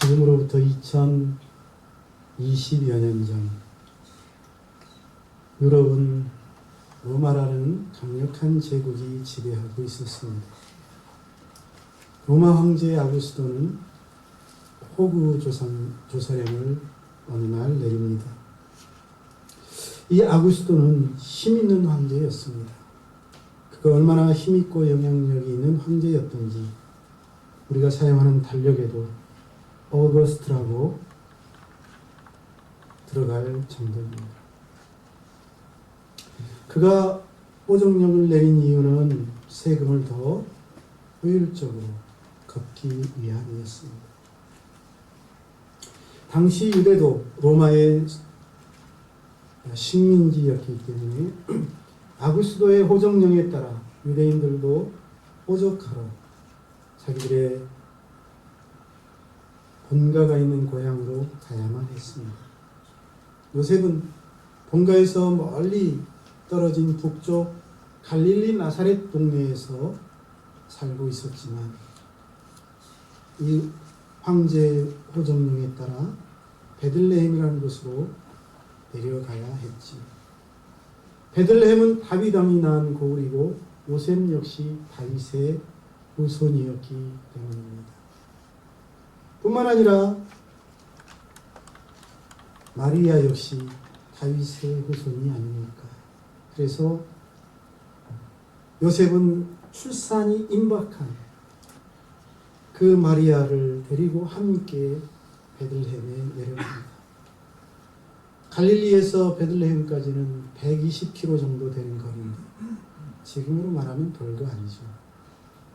지금으로부터 2020여 년 전 유럽은 로마라는 강력한 제국이 지배하고 있었습니다. 로마 황제 아구스토는 호구 조사령을 어느 날 내립니다. 이 아구스토는 힘있는 황제였습니다. 그가 얼마나 힘있고 영향력이 있는 황제였던지 우리가 사용하는 달력에도 어거스트라고 들어갈 정도입니다. 그가 호정령을 내린 이유는 세금을 더 효율적으로 걷기 위함이었습니다. 당시 유대도 로마의 식민지였기 때문에 아구스도의 호정령에 따라 유대인들도 호적하러 자기들의 본가가 있는 고향으로 가야만 했습니다. 요셉은 본가에서 멀리 떨어진 북쪽 갈릴리 나사렛 동네에서 살고 있었지만 이 황제 호정령에 따라 베들레헴이라는 곳으로 내려가야 했지. 베들레헴은 다윗 왕이 낳은 고을이고 요셉 역시 다윗의 후손이었기 때문입니다. 뿐만 아니라 마리아 역시 다윗의 후손이 아닙니까? 그래서 요셉은 출산이 임박한 그 마리아를 데리고 함께 베들레헴에 내려갑니다. 갈릴리에서 베들레헴까지는 120km 정도 되는 거리인데 지금으로 말하면 별거 아니죠.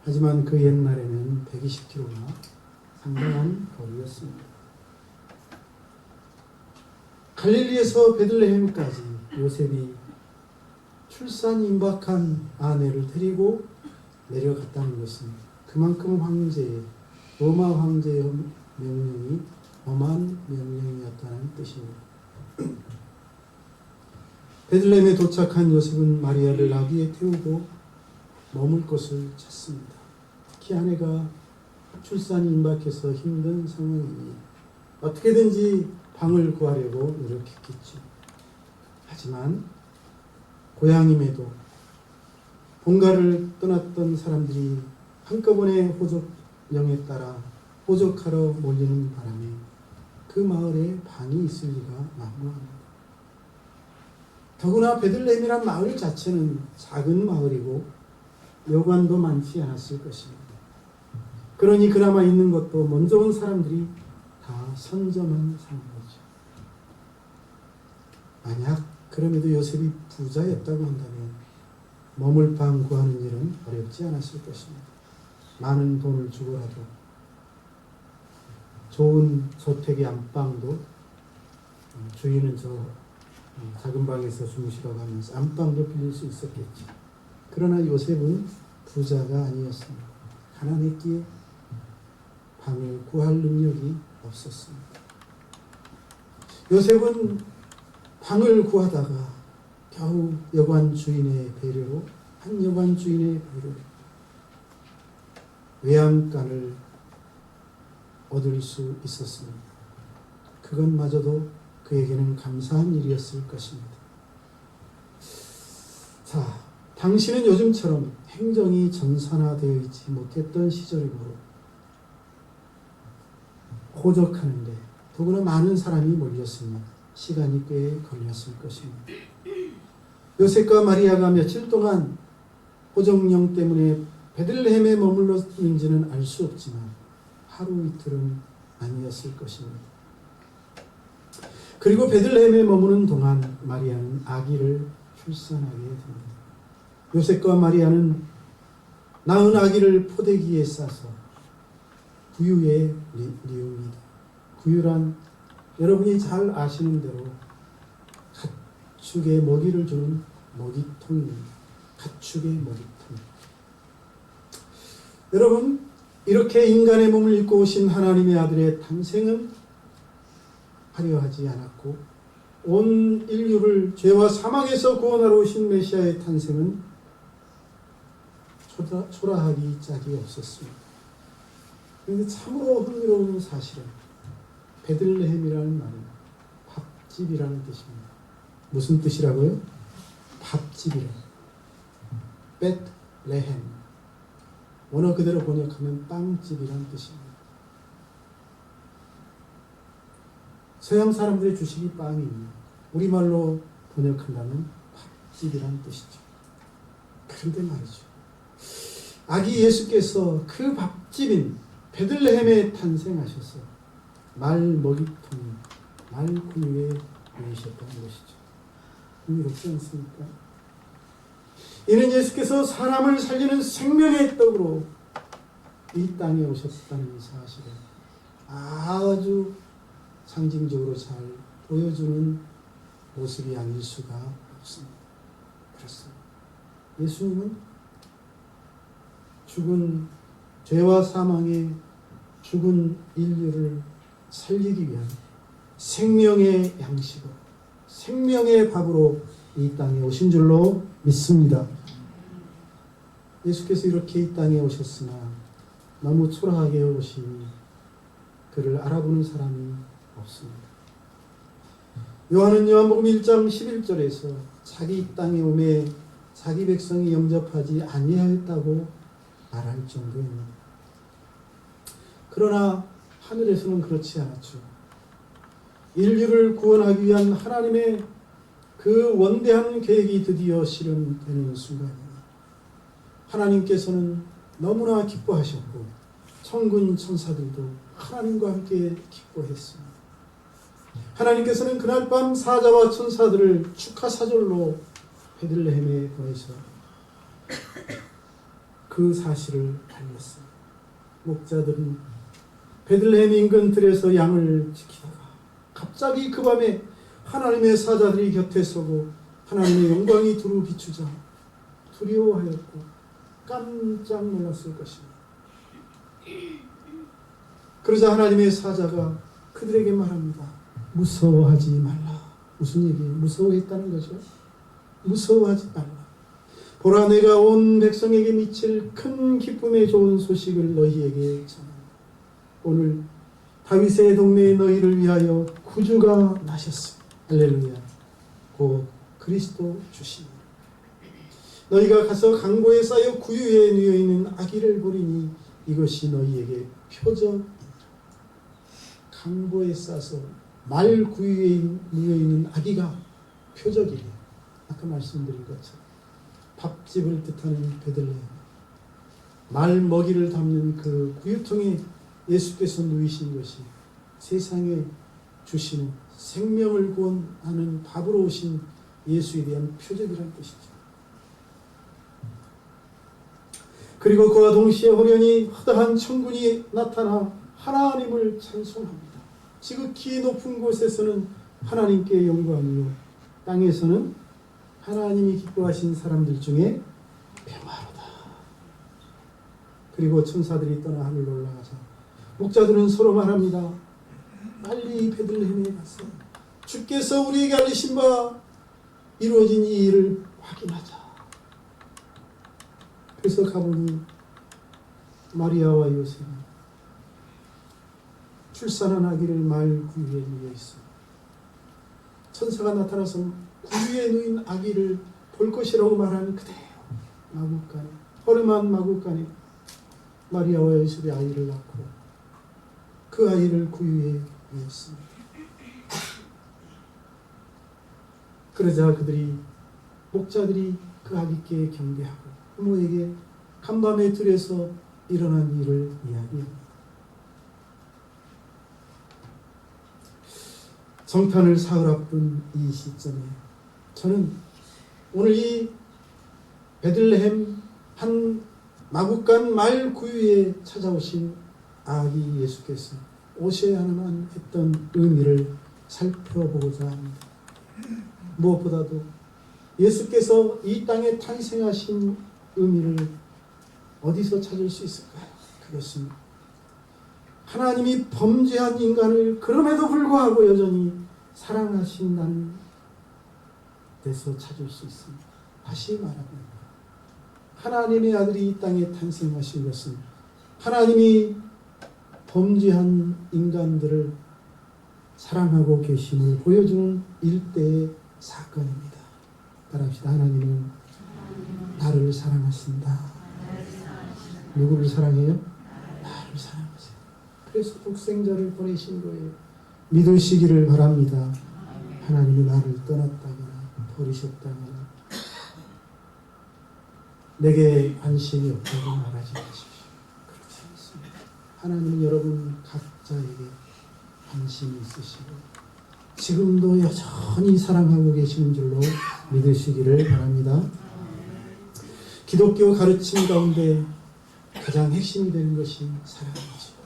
하지만 그 옛날에는 120km가 상당한 거리였습니다. 갈릴리에서 베들레헴까지 요셉이 출산 임박한 아내를 데리고 내려갔다는 것은 그만큼 로마 황제의 명령이 엄한 명령이었다는 뜻입니다. 베들레헴에 도착한 요셉은 마리아를 나귀에 태우고 머물 곳을 찾습니다. 특히 아내가 출산이 임박해서 힘든 상황이니 어떻게든지 방을 구하려고 노력했겠죠. 하지만 고향임에도 본가를 떠났던 사람들이 한꺼번에 호적령에 따라 호적하러 몰리는 바람에 그 마을에 방이 있을 리가 만무합니다. 더구나 베들레헴이란 마을 자체는 작은 마을이고 여관도 많지 않았을 것입니다. 그러니 그나마 있는 것도 먼저 온 사람들이 다 선점한 상황이죠. 만약 그럼에도 요셉이 부자였다고 한다면 머물 방 구하는 일은 어렵지 않았을 것입니다. 많은 돈을 주고라도 좋은 저택의 안방도 주인은 저 작은 방에서 주무시라고 하면서 안방도 빌릴 수 있었겠지. 그러나 요셉은 부자가 아니었습니다. 가난했기에 방을 구할 능력이 없었습니다. 요셉은 방을 구하다가 겨우 한 여관 주인의 배려로 외양간을 얻을 수 있었습니다. 그것마저도 그에게는 감사한 일이었을 것입니다. 자, 당시는 요즘처럼 행정이 전산화되어 있지 못했던 시절이므로 호적하는데 더구나 많은 사람이 몰렸으니 시간이 꽤 걸렸을 것입니다. 요셉과 마리아가 며칠 동안 호정령 때문에 베들레헴에 머물렀는지는 알 수 없지만 하루 이틀은 아니었을 것입니다. 그리고 베들레헴에 머무는 동안 마리아는 아기를 출산하게 됩니다. 요셉과 마리아는 낳은 아기를 포대기에 싸서 구유에 뉘웁니다. 구유란 여러분이 잘 아시는 대로 가축에 먹이를 주는 먹이통입니다. 가축의 먹이통. 여러분, 이렇게 인간의 몸을 입고 오신 하나님의 아들의 탄생은 화려하지 않았고 온 인류를 죄와 사망에서 구원하러 오신 메시아의 탄생은 초라하기 짝이 없었습니다. 그런데 참으로 흥미로운 사실은 베들레헴이라는 말은 밥집이라는 뜻입니다. 무슨 뜻이라고요? 밥집이라. 베틀레헴. 원어 그대로 번역하면 빵집이라는 뜻입니다. 서양 사람들의 주식이 빵이에요. 우리말로 번역한다면 밥집이라는 뜻이죠. 그런데 말이죠. 아기 예수께서 그 밥집인 베들레헴에 탄생하셔서 말 먹이통, 말 근육에 누이셨다는 것이죠. 흥미롭지 않습니까? 이는 예수께서 사람을 살리는 생명의 떡으로 이 땅에 오셨다는 사실을 아주 상징적으로 잘 보여주는 모습이 아닐 수가 없습니다. 그렇습니다. 예수님은 죽은 죄와 사망에 죽은 인류를 살리기 위한 생명의 양식으로, 생명의 밥으로 이 땅에 오신 줄로 믿습니다. 예수께서 이렇게 이 땅에 오셨으나 너무 초라하게 오시니 그를 알아보는 사람이 없습니다. 요한은 요한복음 1장 11절에서 자기 땅에 오매 자기 백성이 영접하지 아니하였다고 말할 정도입니다. 그러나 하늘에서는 그렇지 않았죠. 인류를 구원하기 위한 하나님의 그 원대한 계획이 드디어 실현되는 순간입니다. 하나님께서는 너무나 기뻐하셨고 천군 천사들도 하나님과 함께 기뻐했습니다. 하나님께서는 그날 밤 사자와 천사들을 축하 사절로 베들레헴에 보내서 그 사실을 알렸습니다. 목자들은 베들레헴 인근 들에서 양을 지키다가 갑자기 그 밤에 하나님의 사자들이 곁에 서고 하나님의 영광이 두루 비추자 두려워하였고 깜짝 놀랐을 것입니다. 그러자 하나님의 사자가 그들에게 말합니다. 무서워하지 말라. 무슨 얘기예요? 무서워했다는 거죠. 무서워하지 말라. 보라, 내가 온 백성에게 미칠 큰 기쁨의 좋은 소식을 너희에게 전합니다. 오늘 다윗의 동네에 너희를 위하여 구주가 나셨습니다. 할렐루야. 곧 그리스도 주시니 너희가 가서 강보에 쌓여 구유에 누워있는 아기를 보리니 이것이 너희에게 표적이니라. 강보에 싸서 말 구유에 누워있는 아기가 표적이래요. 아까 말씀드린 것처럼 밥집을 뜻하는 베들레헴, 말 먹이를 담는 그 구유통에 예수께서 누이신 것이 세상에 주시는 생명을 구원하는 밥으로 오신 예수에 대한 표적이라는 뜻이죠. 그리고 그와 동시에 호련히 허다한 천군이 나타나 하나님을 찬송합니다. 지극히 높은 곳에서는 하나님께 영광이요 땅에서는 하나님이 기뻐하신 사람들 중에 평화로다. 그리고 천사들이 떠나 하늘로 올라가자 목자들은 서로 말합니다. 빨리 베들레헴에 가서 주께서 우리에게 알리신 바 이루어진 이 일을 확인하자. 그래서 가보니 마리아와 요셉이 출산한 아기를 말 구유에 누워 있어. 천사가 나타나서 구유에 누인 아기를 볼 것이라고 말하는 그대로 마구간에, 허름한 마구간에 마리아와 요셉이 아이를 낳고 그 아이를 구유에 누웠습니다. 그러자 목자들이 그 아기께 경배하고 부모에게 간밤에 들에서 일어난 일을 이야기합니다. 정탄을 사흘 앞둔 이 시점에 저는 오늘 이 베들레헴 한 마구간 말 구유에 찾아오신 아기 예수께서 오셔야만 했던 의미를 살펴보고자 합니다. 무엇보다도 예수께서 이 땅에 탄생하신 의미를 어디서 찾을 수 있을까요? 그것은 하나님이 범죄한 인간을 그럼에도 불구하고 여전히 사랑하신다는 데서 찾을 수 있습니다. 다시 말합니다. 하나님의 아들이 이 땅에 탄생하신 것은 하나님이 범죄한 인간들을 사랑하고 계심을 보여주는 일대의 사건입니다. 따라합시다. 하나님은 나를 사랑하신다. 누구를 사랑해요? 나를 사랑하세요. 그래서 독생자를 보내신 거예요. 믿으시기를 바랍니다. 하나님이 나를 떠났다거나 버리셨다거나 내게 관심이 없다고 말하지 마십시오. 그렇지 않습니다. 하나님은 여러분 각자에게 관심이 있으시고 지금도 여전히 사랑하고 계시는 줄로 믿으시기를 바랍니다. 기독교 가르침 가운데 가장 핵심이 되는 것이 사랑이죠.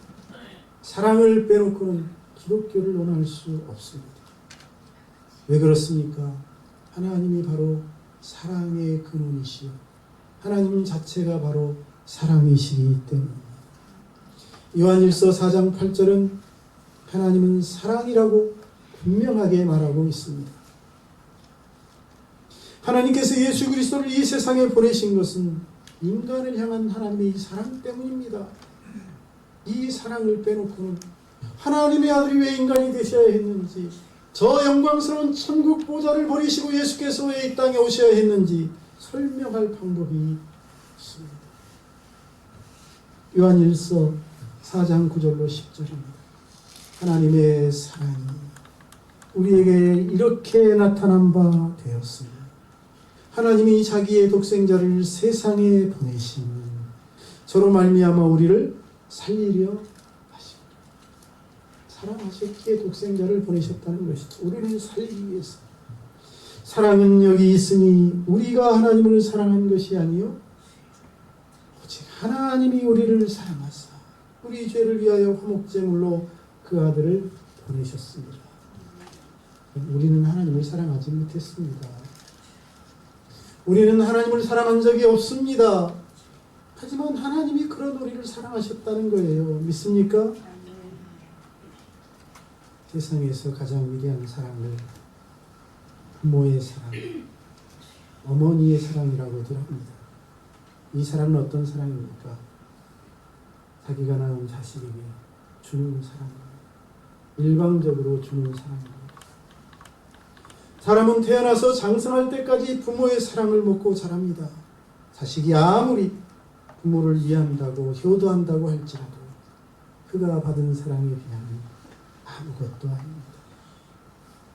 사랑을 빼놓고는 기독교를 논할 수 없습니다. 왜 그렇습니까? 하나님이 바로 사랑의 근원이시요 하나님 자체가 바로 사랑이시기 때문입니다. 요한일서 4장 8절은 하나님은 사랑이라고 분명하게 말하고 있습니다. 하나님께서 예수 그리스도를 이 세상에 보내신 것은 인간을 향한 하나님의 이 사랑 때문입니다. 이 사랑을 빼놓고는 하나님의 아들이 왜 인간이 되셔야 했는지, 저 영광스러운 천국 보좌를 버리시고 예수께서 왜 이 땅에 오셔야 했는지 설명할 방법이 없습니다. 요한일서 4장 9절로 10절입니다. 하나님의 사랑이 우리에게 이렇게 나타난 바 되었습니다. 하나님이 자기의 독생자를 세상에 보내시니 저로 말미암아 우리를 살리려 하십니다. 사랑하셨기에 독생자를 보내셨다는 것이죠. 우리를 살리기 위해서. 사랑은 여기 있으니 우리가 하나님을 사랑한 것이 아니요 오직 하나님이 우리를 사랑하사 우리 죄를 위하여 화목제물로 그 아들을 보내셨습니다. 우리는 하나님을 사랑하지 못했습니다. 우리는 하나님을 사랑한 적이 없습니다. 하지만 하나님이 그런 우리를 사랑하셨다는 거예요. 믿습니까? 세상에서 가장 위대한 사랑을 부모의 사랑, 어머니의 사랑이라고들 합니다. 이 사랑은 어떤 사랑입니까? 자기가 낳은 자식에게 주는 사랑입니다. 일방적으로 주는 사랑입니다. 사람은 태어나서 장성할 때까지 부모의 사랑을 먹고 자랍니다. 자식이 아무리 부모를 이해한다고 효도한다고 할지라도 그가 받은 사랑에 비하면 아무것도 아닙니다.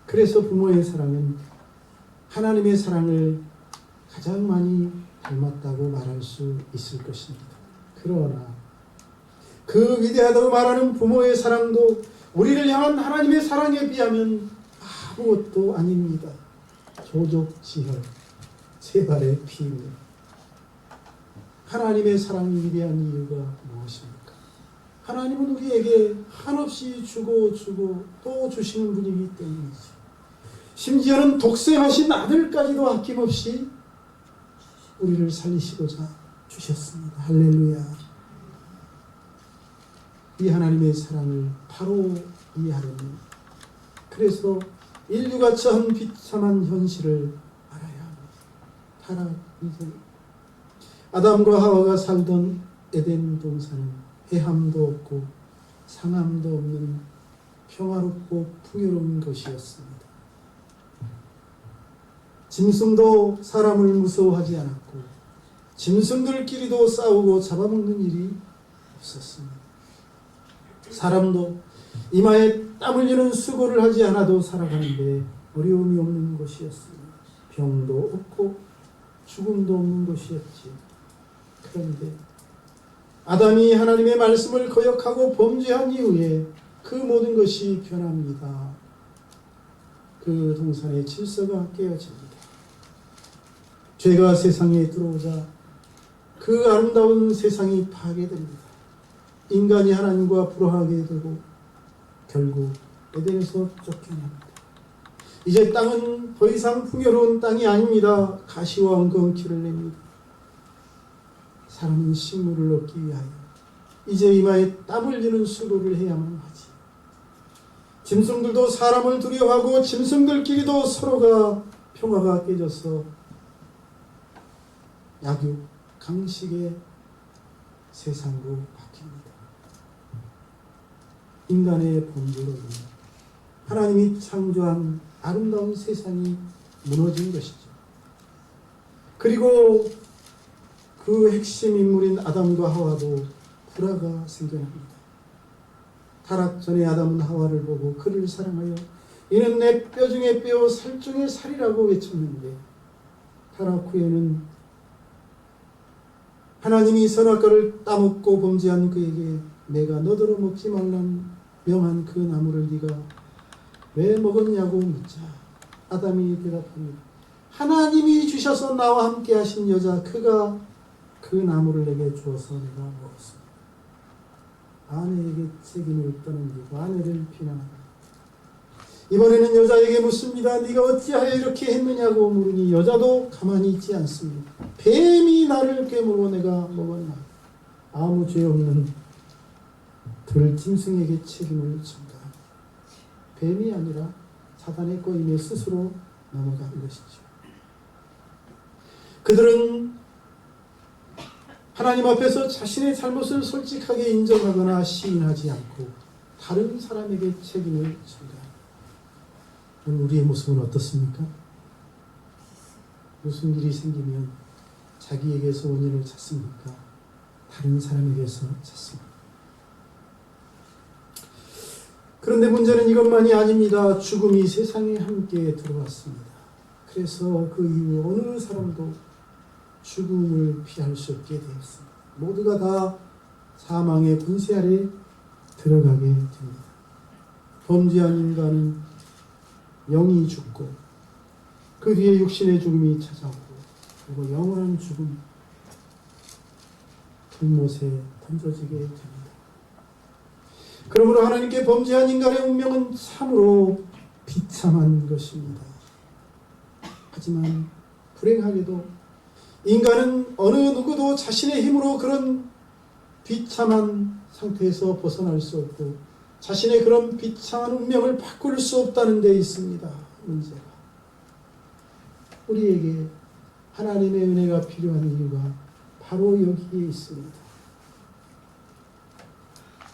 그래서 부모의 사랑은 하나님의 사랑을 가장 많이 닮았다고 말할 수 있을 것입니다. 그러나 그 위대하다고 말하는 부모의 사랑도 우리를 향한 하나님의 사랑에 비하면 아무것도 아닙니다. 조족지혈, 세 발의 피입니다. 하나님의 사랑이 위대한 이유가 무엇입니까? 하나님은 우리에게 한없이 주고 또 주시는 분이기 때문이죠. 심지어는 독생하신 아들까지도 아낌없이 우리를 살리시고자 주셨습니다. 할렐루야. 이 하나님의 사랑을 바로 이해하려면 그래서 인류가 처한 비참한 현실을 알아야 합니다. 타락이죠. 아담과 하와가 살던 에덴 동산은 해함도 없고 상함도 없는 평화롭고 풍요로운 것이었습니다. 짐승도 사람을 무서워하지 않았고 짐승들끼리도 싸우고 잡아먹는 일이 없었습니다. 사람도 이마에 땀 흘리는 수고를 하지 않아도 살아가는데 어려움이 없는 것이었습니다. 병도 없고 죽음도 없는 것이었지. 그런데 아담이 하나님의 말씀을 거역하고 범죄한 이후에 그 모든 것이 변합니다. 그 동산의 질서가 깨어집니다. 죄가 세상에 들어오자 그 아름다운 세상이 파괴됩니다. 인간이 하나님과 불화하게 되고 결국 에덴에서 쫓겨납니다. 이제 땅은 더 이상 풍요로운 땅이 아닙니다. 가시와 엉겅퀴를 냅니다. 사람은 식물을 얻기 위하여 이제 이마에 땀 흘리는 수고를 해야만 하지. 짐승들도 사람을 두려워하고 짐승들끼리도 서로가 평화가 깨져서 약육, 강식의 세상으로 바뀝니다. 인간의 본질은 하나님이 창조한 아름다운 세상이 무너진 것이죠. 그리고 그 핵심 인물인 아담과 하와도 불화가 생겨납니다. 타락 전에 아담은 하와를 보고 그를 사랑하여 이는 내 뼈 중에 뼈 살 중에 살이라고 외쳤는데, 타락 후에는 하나님이 선악과를 따먹고 범죄한 그에게 내가 너더러 먹지 말란 명한 그 나무를 네가 왜 먹었냐고 묻자 아담이 대답합니다. 하나님이 주셔서 나와 함께 하신 여자 그가 그 나무를 내게 주어서 내가 먹었습니다. 아내에게 책임을 떠넘기고 아내를 비난합니다. 이번에는 여자에게 묻습니다. 네가 어찌하여 이렇게 했느냐고 물으니 여자도 가만히 있지 않습니다. 뱀이 나를 깨물고 내가 먹었나. 아무 죄 없는 들짐승에게 책임을 전가합니다. 뱀이 아니라 사단의 꼬임에 스스로 넘어간 것이죠. 그들은 하나님 앞에서 자신의 잘못을 솔직하게 인정하거나 시인하지 않고 다른 사람에게 책임을 전가합니다. 오늘 우리의 모습은 어떻습니까? 무슨 일이 생기면 자기에게서 원인을 찾습니까? 다른 사람에게서 찾습니까? 그런데 문제는 이것만이 아닙니다. 죽음이 세상에 함께 들어왔습니다. 그래서 그 이후 어느 사람도 죽음을 피할 수 없게 되었습니다. 모두가 다 사망의 권세 아래 들어가게 됩니다. 범죄한 인간은 영이 죽고 그 뒤에 육신의 죽음이 찾아오고 그리고 영원한 죽음 불못에 던져지게 됩니다. 그러므로 하나님께 범죄한 인간의 운명은 참으로 비참한 것입니다. 하지만 불행하게도 인간은 어느 누구도 자신의 힘으로 그런 비참한 상태에서 벗어날 수 없고 자신의 그런 비참한 운명을 바꿀 수 없다는 데 있습니다. 문제가. 우리에게 하나님의 은혜가 필요한 이유가 바로 여기에 있습니다.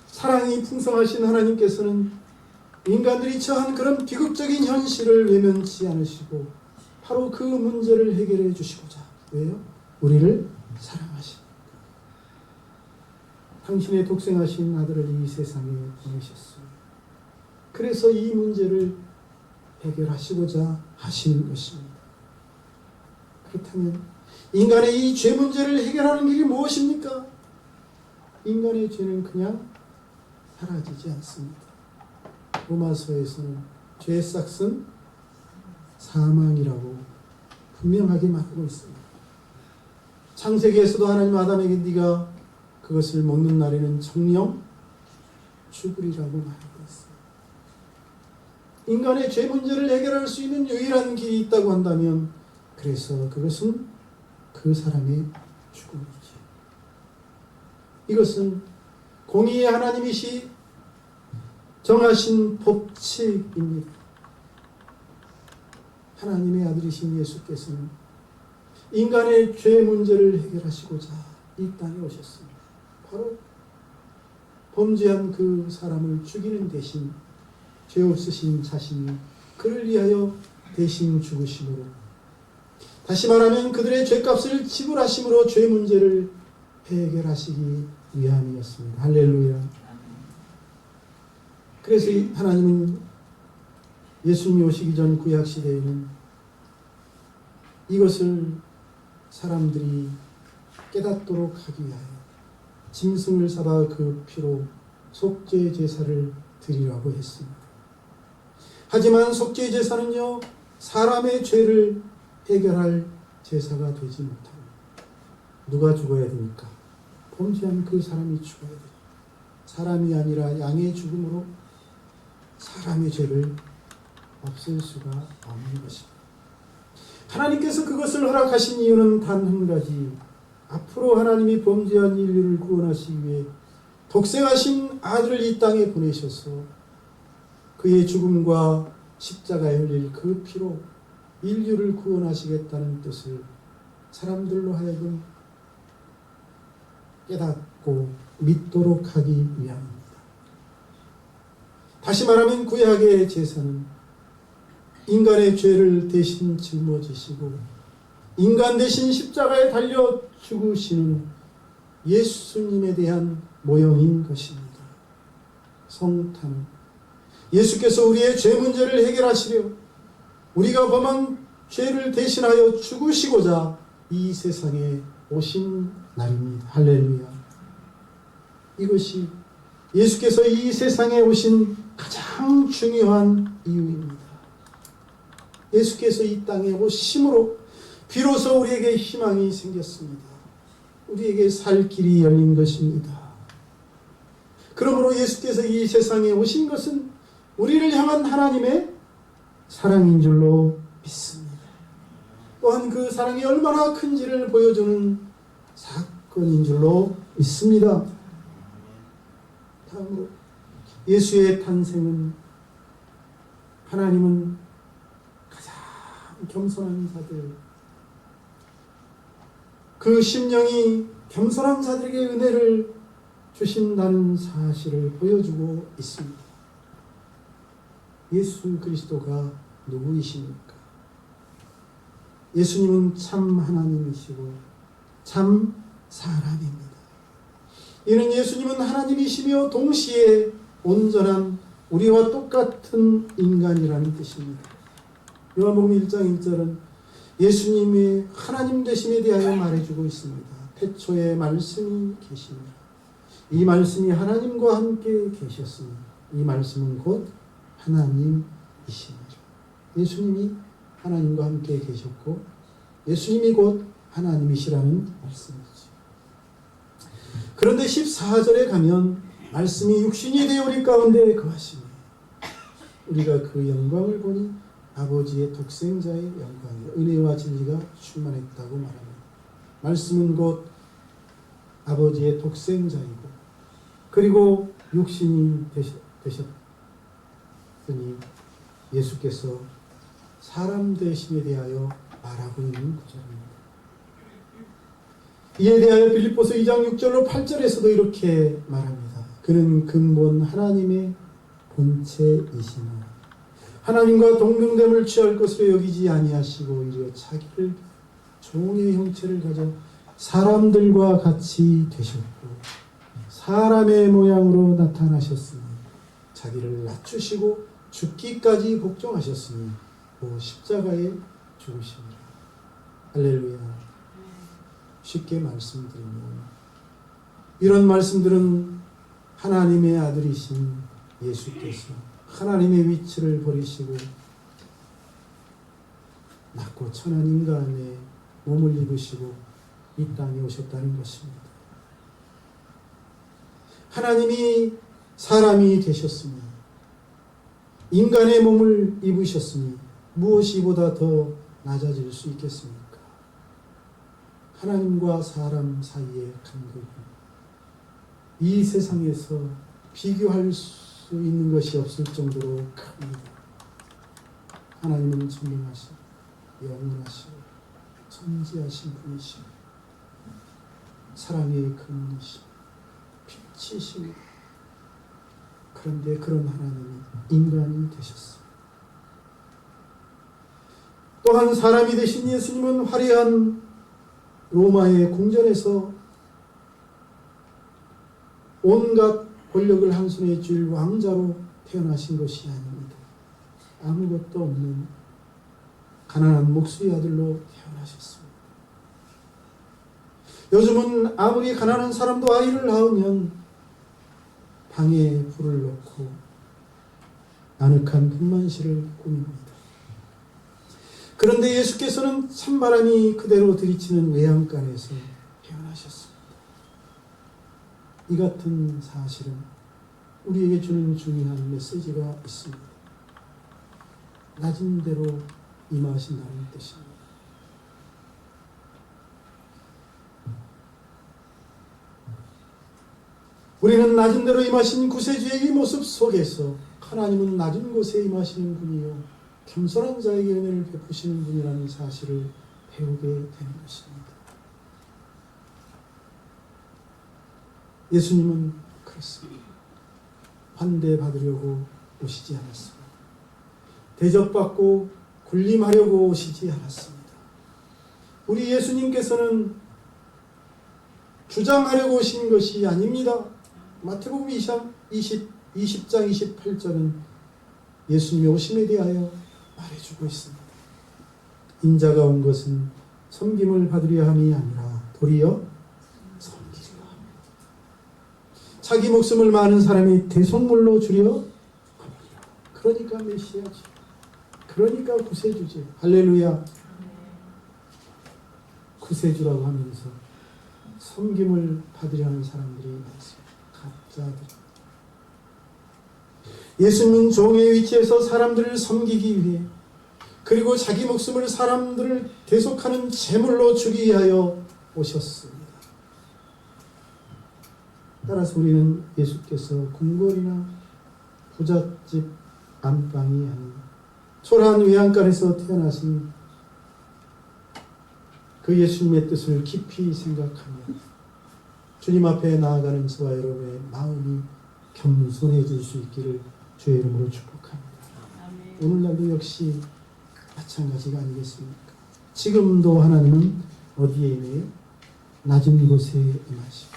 사랑이 풍성하신 하나님께서는 인간들이 처한 그런 비극적인 현실을 외면치 않으시고 바로 그 문제를 해결해 주시고자. 왜요? 우리를 사랑하십니다. 당신의 독생하신 아들을 이 세상에 보내셨어요. 그래서 이 문제를 해결하시고자 하시는 것입니다. 그렇다면 인간의 이 죄 문제를 해결하는 길이 무엇입니까? 인간의 죄는 그냥 사라지지 않습니다. 로마서에서는 죄의 싹은 사망이라고 분명하게 말하고 있습니다. 창세기에서도 하나님 아담에게 네가 그것을 먹는 날에는 정령 죽으리라고 말하고 있습니다. 인간의 죄 문제를 해결할 수 있는 유일한 길이 있다고 한다면 그래서 그것은 그 사람의 죽음이지. 이것은 공의의 하나님이시 정하신 법칙입니다. 하나님의 아들이신 예수께서는 인간의 죄 문제를 해결하시고자 이 땅에 오셨습니다. 바로 범죄한 그 사람을 죽이는 대신 죄 없으신 자신이 그를 위하여 대신 죽으심으로, 다시 말하면 그들의 죄값을 지불하심으로 죄 문제를 해결하시기 위함이었습니다. 할렐루야. 그래서 하나님은 예수님이 오시기 전 구약시대에는 이것을 사람들이 깨닫도록 하기 위하여 짐승을 잡아 그 피로 속죄 제사를 드리라고 했습니다. 하지만 속죄 제사는요, 사람의 죄를 해결할 제사가 되지 못합니다. 누가 죽어야 됩니까? 범죄한 그 사람이 죽어야 됩니다. 사람이 아니라 양의 죽음으로 사람의 죄를 없앨 수가 없는 것입니다. 하나님께서 그것을 허락하신 이유는 단 한 가지. 앞으로 하나님이 범죄한 인류를 구원하시기 위해 독생하신 아들을 이 땅에 보내셔서 그의 죽음과 십자가에 흘릴 그 피로 인류를 구원하시겠다는 뜻을 사람들로 하여금 깨닫고 믿도록 하기 위함입니다. 다시 말하면 구약의 제사는 인간의 죄를 대신 짊어지시고 인간 대신 십자가에 달려 죽으시는 예수님에 대한 모형인 것입니다. 성탄은 예수께서 우리의 죄 문제를 해결하시려 우리가 범한 죄를 대신하여 죽으시고자 이 세상에 오신 날입니다. 할렐루야. 이것이 예수께서 이 세상에 오신 가장 중요한 이유입니다. 예수께서 이 땅에 오심으로 비로소 우리에게 희망이 생겼습니다. 우리에게 살 길이 열린 것입니다. 그러므로 예수께서 이 세상에 오신 것은 우리를 향한 하나님의 사랑인 줄로 믿습니다. 또한 그 사랑이 얼마나 큰지를 보여주는 사건인 줄로 믿습니다. 다음으로 예수의 탄생은 하나님은 가장 겸손한 자들, 그 심령이 겸손한 자들에게 은혜를 주신다는 사실을 보여주고 있습니다. 예수 그리스도가 누구이십니까? 예수님은 참 하나님이시고 참 사람입니다. 이는 예수님은 하나님이시며 동시에 온전한 우리와 똑같은 인간이라는 뜻입니다. 요한복음 1장 1절은 예수님의 하나님 되심에 대하여 말해주고 있습니다. 태초에 말씀이 계시니라. 이 말씀이 하나님과 함께 계셨으니 이 말씀은 곧 하나님이시니라. 예수님이 하나님과 함께 계셨고 예수님이 곧 하나님이시라는 말씀이죠. 그런데 14절에 가면 말씀이 육신이 되어 우리 가운데 거하시니 우리가 그 영광을 보니 아버지의 독생자의 영광이요 은혜와 진리가 충만했다고 말합니다. 말씀은 곧 아버지의 독생자이고 그리고 육신이 되셨으니 예수께서 사람 되심에 대하여 말하고 있는 구절입니다. 이에 대하여 빌립보서 2장 6절로 8절에서도 이렇게 말합니다. 그는 근본 하나님의 본체이시나 하나님과 동등됨을 취할 것으로 여기지 아니하시고 오히려 자기를 종의 형체를 가져 사람들과 같이 되셨고 사람의 모양으로 나타나셨으니 자기를 낮추시고 죽기까지 복종하셨으니 그 십자가에 죽으시니라. 할렐루야. 쉽게 말씀드리면 이런 말씀들은 하나님의 아들이신 예수께서 하나님의 위치를 버리시고 낮고 천한 인간의 몸을 입으시고 이 땅에 오셨다는 것입니다. 하나님이 사람이 되셨으니 인간의 몸을 입으셨으니 무엇이 보다 더 낮아질 수 있겠습니까? 하나님과 사람 사이의 간격은 이 세상에서 비교할 수 있는 것이 없을 정도로 큽니다. 하나님은 존귀하시고 영원하시고 선지하신 분이시고 사랑의 근원이시고 빛이시고 그런데 그런 하나님이 인간이 되셨습니다. 또한 사람이 되신 예수님은 화려한 로마의 궁전에서 온갖 권력을 한 손에 쥘 왕자로 태어나신 것이 아닙니다. 아무것도 없는 가난한 목수의 아들로 태어나셨습니다. 요즘은 아무리 가난한 사람도 아이를 낳으면 방에 불을 넣고 아늑한 분만실을 꾸밉니다. 그런데 예수께서는 찬바람이 그대로 들이치는 외양간에서 태어나셨습니다. 이 같은 사실은 우리에게 주는 중요한 메시지가 있습니다. 낮은 대로 임하신다는 뜻입니다. 우리는 낮은 대로 임하신 구세주의 이 모습 속에서 하나님은 낮은 곳에 임하시는 분이요 겸손한 자에게 은혜를 베푸시는 분이라는 사실을 배우게 되는 것입니다. 예수님은 그렇습니다. 환대받으려고 오시지 않았습니다. 대접받고 군림하려고 오시지 않았습니다. 우리 예수님께서는 주장하려고 오신 것이 아닙니다. 마태복음 20장 28절은 예수님의 오심에 대하여 말해주고 있습니다. 인자가 온 것은 섬김을 받으려 함이 아니라 도리어 섬기려 함이라. 자기 목숨을 많은 사람이 대속물로 주려 함이라. 그러니까 메시아지. 그러니까 구세주지. 할렐루야. 구세주라고 하면서 섬김을 받으려는 사람들이 많습니다. 가짜들. 예수님은 종의 위치에서 사람들을 섬기기 위해 그리고 자기 목숨을 사람들을 대속하는 제물로 주기 위하여 오셨습니다. 따라서 우리는 예수께서 궁궐이나 부잣집 안방이 아닌 초라한 외양간에서 태어나신 그 예수님의 뜻을 깊이 생각하며 주님 앞에 나아가는 저와 여러분의 마음이 겸손해질 수 있기를 주의 이름으로 축복합니다. 오늘날도 역시 마찬가지가 아니겠습니까? 지금도 하나님은 어디에 임해요? 낮은 곳에 임하시고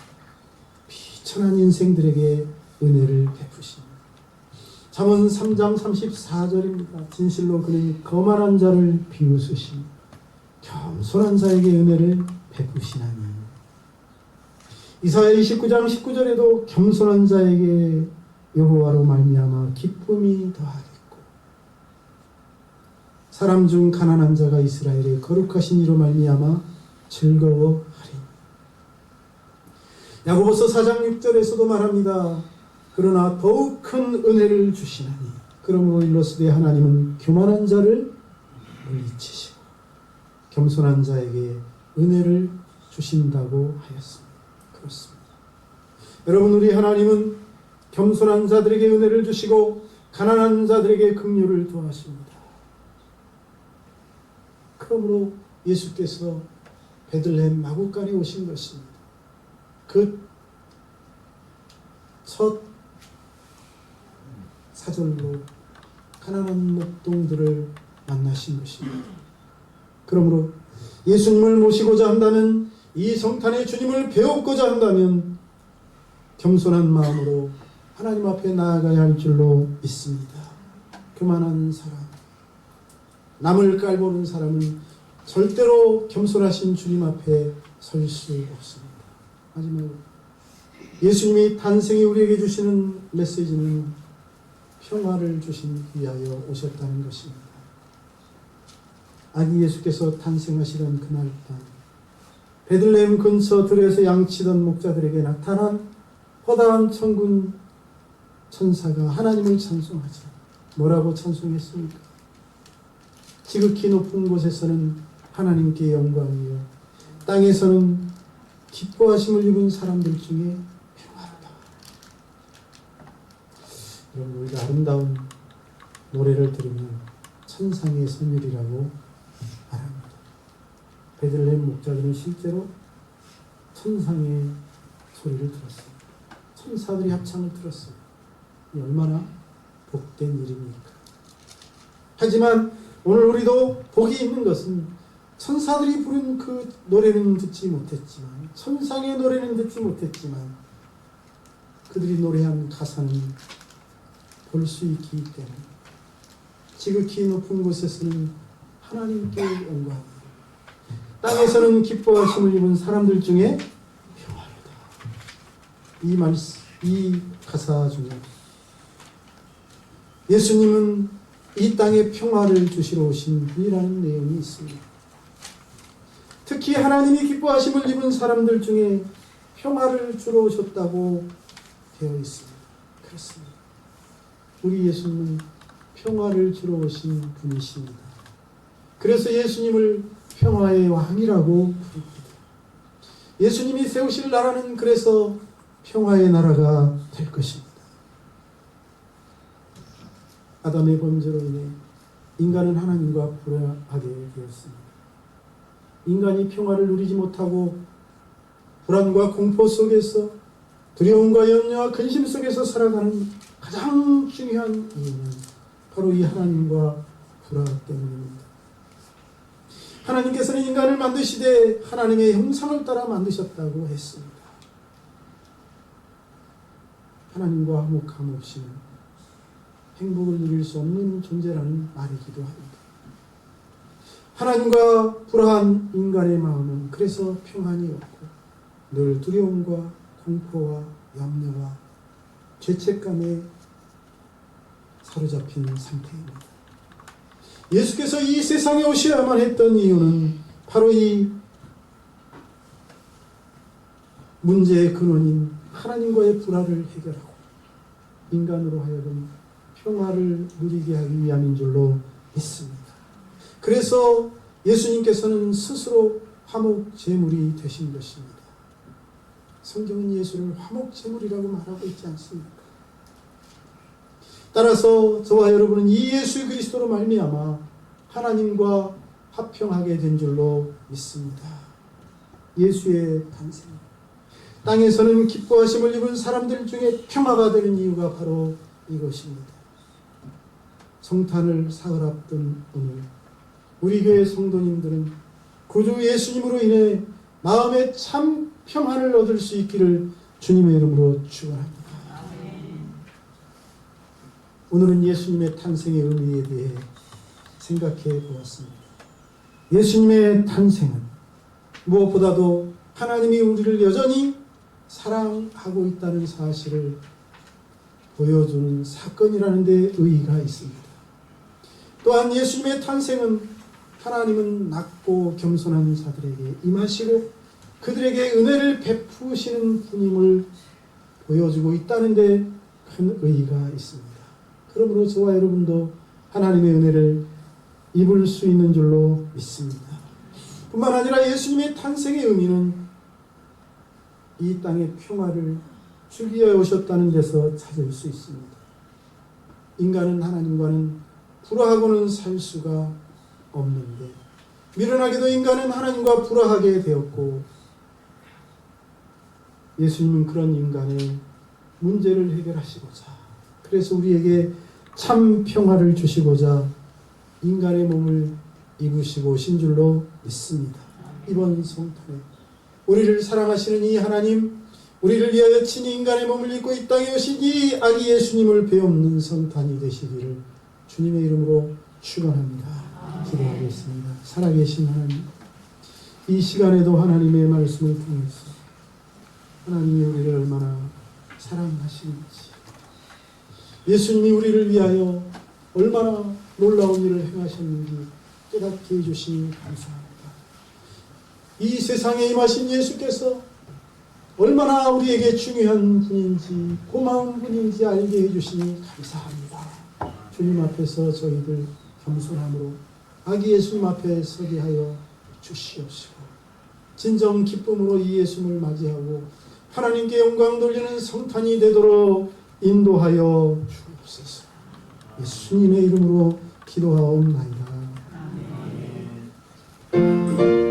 비천한 인생들에게 은혜를 베푸십니다. 잠언 3장 34절입니다. 진실로 그는 거만한 자를 비웃으시며 겸손한 자에게 은혜를 베푸시나니. 이사야 29장 19절에도 겸손한 자에게 여호와로 말미암아 기쁨이 더하겠고 사람 중 가난한 자가 이스라엘의 거룩하신 이로 말미암아 즐거워하리. 야고보서 4장 6절에서도 말합니다. 그러나 더욱 큰 은혜를 주시나니 그러므로 일러스되 하나님은 교만한 자를 물리치시고 겸손한 자에게 은혜를 주신다고 하였습니다. 그렇습니다. 여러분, 우리 하나님은 겸손한 자들에게 은혜를 주시고 가난한 자들에게 긍휼을 더하십니다. 그러므로 예수께서 베들레헴 마구간에 오신 것입니다. 그 첫 사절로 가난한 목동들을 만나신 것입니다. 그러므로 예수님을 모시고자 한다면, 이 성탄의 주님을 배우고자 한다면 겸손한 마음으로 하나님 앞에 나아가야 할 줄로 믿습니다. 교만한 사람, 남을 깔보는 사람은 절대로 겸손하신 주님 앞에 설 수 없습니다. 마지막으로 예수님이 탄생이 우리에게 주시는 메시지는 평화를 주신 위하여 오셨다는 것입니다. 아기 예수께서 탄생하시던 그날 밤 베들레헴 근처 들에서 양치던 목자들에게 나타난 허다한 천군 천사가 하나님을 찬송하자 뭐라고 찬송했습니까? 지극히 높은 곳에서는 하나님께 영광이요 땅에서는 기뻐하심을 입은 사람들 중에 평화로다. 여러분, 우리가 아름다운 노래를 들으면 천상의 선율이라고 말합니다. 베들레헴 목자들은 실제로 천상의 소리를 들었어요. 천사들이 합창을 들었어요. 이 얼마나 복된 일입니까? 하지만 오늘 우리도 복이 있는 것은 천사들이 부른 그 노래는 듣지 못했지만, 천상의 노래는 듣지 못했지만 그들이 노래한 가사는 볼 수 있기 때문에 지극히 높은 곳에서는 하나님께 영광, 땅에서는 기뻐하심을 입은 사람들 중에 평화로다. 이 가사 중에 예수님은 이 땅에 평화를 주시러 오신 분이라는 내용이 있습니다. 특히 하나님이 기뻐하심을 입은 사람들 중에 평화를 주러 오셨다고 되어 있습니다. 그렇습니다. 우리 예수님은 평화를 주러 오신 분이십니다. 그래서 예수님을 평화의 왕이라고 부릅니다. 예수님이 세우실 나라는 그래서 평화의 나라가 될 것입니다. 아담의 범죄로 인해 인간은 하나님과 불화하게 되었습니다. 인간이 평화를 누리지 못하고 불안과 공포 속에서 두려움과 염려와 근심 속에서 살아가는 가장 중요한 이유는 바로 이 하나님과 불화 때문입니다. 하나님께서는 인간을 만드시되 하나님의 형상을 따라 만드셨다고 했습니다. 하나님과 화목함 없이는 행복을 누릴 수 없는 존재라는 말이기도 합니다. 하나님과 불화한 인간의 마음은 그래서 평안이 없고 늘 두려움과 공포와 염려와 죄책감에 사로잡힌 상태입니다. 예수께서 이 세상에 오셔야만 했던 이유는 바로 이 문제의 근원인 하나님과의 불화를 해결하고 인간으로 하여금 평화를 누리게 하기 위함인 줄로 믿습니다. 그래서 예수님께서는 스스로 화목제물이 되신 것입니다. 성경은 예수를 화목제물이라고 말하고 있지 않습니까? 따라서 저와 여러분은 이 예수 그리스도로 말미암아 하나님과 화평하게 된 줄로 믿습니다. 예수의 탄생, 땅에서는 기뻐하심을 입은 사람들 중에 평화가 되는 이유가 바로 이것입니다. 성탄을 사흘 앞둔 오늘 우리 교회 성도님들은 구주 예수님으로 인해 마음에 참 평안을 얻을 수 있기를 주님의 이름으로 축원합니다. 오늘은 예수님의 탄생의 의미에 대해 생각해 보았습니다. 예수님의 탄생은 무엇보다도 하나님이 우리를 여전히 사랑하고 있다는 사실을 보여주는 사건이라는 데 의의가 있습니다. 또한 예수님의 탄생은 하나님은 낮고 겸손한 자들에게 임하시고 그들에게 은혜를 베푸시는 분임을 보여주고 있다는 데 큰 의의가 있습니다. 그러므로 저와 여러분도 하나님의 은혜를 입을 수 있는 줄로 믿습니다. 뿐만 아니라 예수님의 탄생의 의미는 이 땅의 평화를 주기 위하여 오셨다는 데서 찾을 수 있습니다. 인간은 하나님과는 불화하고는 살 수가 없는데 미련하게도 인간은 하나님과 불화하게 되었고 예수님은 그런 인간의 문제를 해결하시고자 그래서 우리에게 참 평화를 주시고자 인간의 몸을 입으시고 오신 줄로 믿습니다. 이번 성탄에 우리를 사랑하시는 이 하나님, 우리를 위하여 친히 인간의 몸을 입고 이 땅에 오신 이 아기 예수님을 배없는 성탄이 되시기를 주님의 이름으로 축원합니다. 기도하겠습니다. 살아계신 하나님, 이 시간에도 하나님의 말씀을 통해서 하나님이 우리를 얼마나 사랑하시는지, 예수님이 우리를 위하여 얼마나 놀라운 일을 행하셨는지 깨닫게 해주시니 감사합니다. 이 세상에 임하신 예수께서 얼마나 우리에게 중요한 분인지 고마운 분인지 알게 해주시니 감사합니다. 주님 앞에서 저희들 겸손함으로 아기 예수님 앞에 서게 하여 주시옵시고 진정 기쁨으로 이 예수님을 맞이하고 하나님께 영광 돌리는 성탄이 되도록 인도하여 주옵소서. 예수님의 이름으로 기도하옵나이다. 아멘.